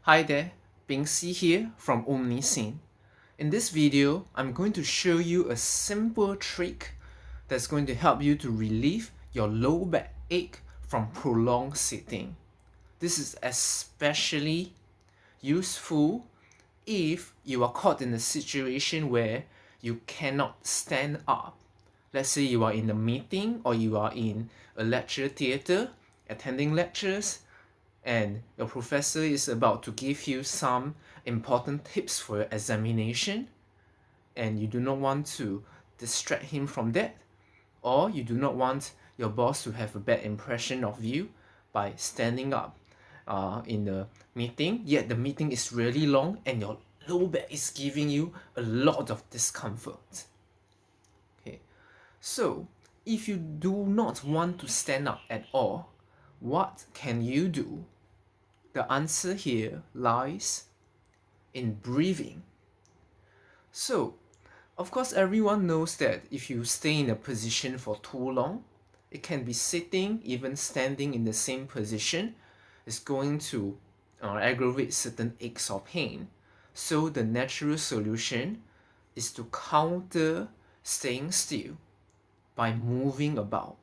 Hi there, Bing Si here from OmniScene. In this video, I'm going to show you a simple trick that's going to help you to relieve your low back ache from prolonged sitting. This is especially useful if you are caught in a situation where you cannot stand up. Let's say you are in a meeting or you are in a lecture theatre attending lectures and your professor is about to give you some important tips for your examination and you do not want to distract him from that, or you do not want your boss to have a bad impression of you by standing up in the meeting, yet the meeting is really long and your low back is giving you a lot of discomfort. Okay, so if you do not want to stand up at all, what can you do? The answer here lies in breathing. So, of course, everyone knows that if you stay in a position for too long, it can be sitting, even standing in the same position, is going to aggravate certain aches or pain. So the natural solution is to counter staying still by moving about.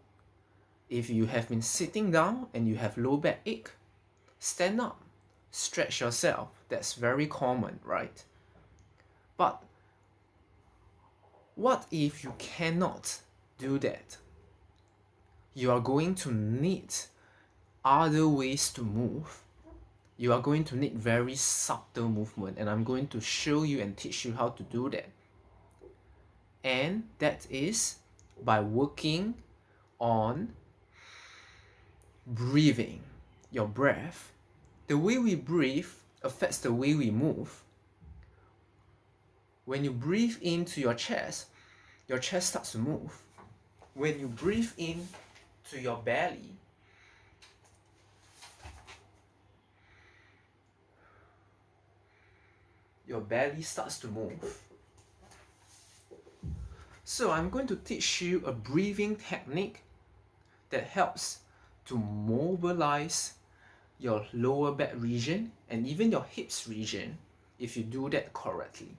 If you have been sitting down and you have low back ache, stand up, stretch yourself. That's very common, right? But what if you cannot do that? You are going to need other ways to move. You are going to need very subtle movement, and I'm going to show you and teach you how to do that. And that is by working on breathing, your breath. The way we breathe affects the way we move. When you breathe into your chest starts to move. When you breathe in to your belly, your belly starts to move. So I'm going to teach you a breathing technique that helps to mobilize your lower back region and even your hips region if you do that correctly.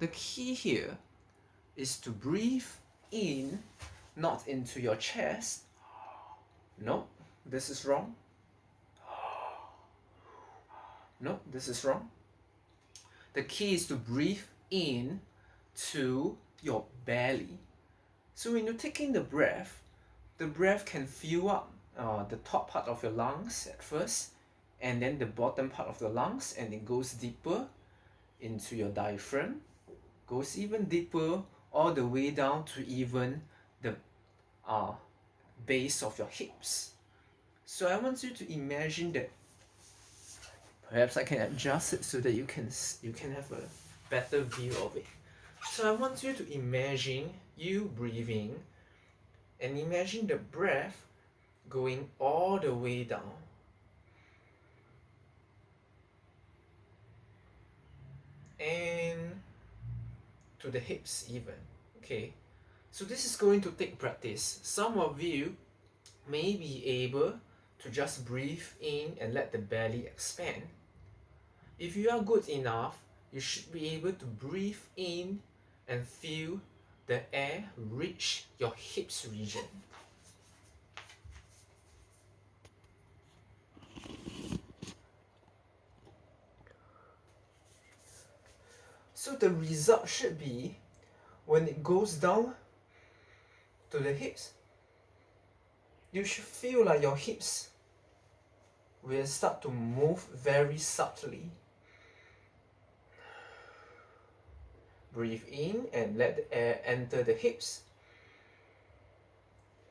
The key here is to breathe in, not into your chest. No, this is wrong. No, this is wrong. The key is to breathe in to your belly. So when you're taking the breath can fill up the top part of your lungs at first, and then the bottom part of the lungs, and it goes deeper into your diaphragm, goes even deeper all the way down to even the base of your hips. So I want you to imagine that. Perhaps I can adjust it so that you can have a better view of it. So I want you to imagine you breathing, and imagine the breath going all the way down. And to the hips even. Okay. So this is going to take practice. Some of you may be able to just breathe in and let the belly expand. If you are good enough, you should be able to breathe in and feel the air reach your hips region. So the result should be, when it goes down to the hips, you should feel like your hips will start to move very subtly. Breathe in and let the air enter the hips,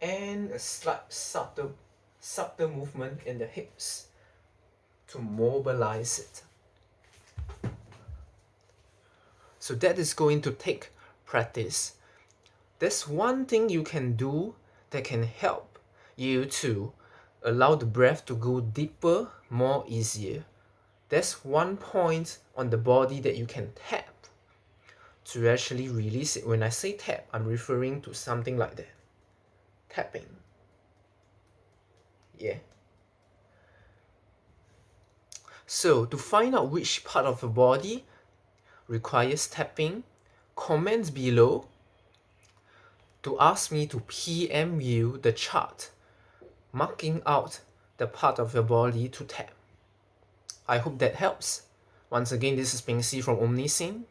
and a slight subtle movement in the hips to mobilize it. So that is going to take practice. There's one thing you can do that can help you to allow the breath to go deeper, more easier. There's one point on the body that you can tap to actually release it. When I say tap, I'm referring to something like that. Tapping. Yeah. So to find out which part of the body requires tapping, comment below to ask me to PM you the chart marking out the part of your body to tap. I hope that helps. Once again, this is Ping Si from OmniSyn,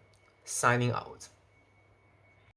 signing out.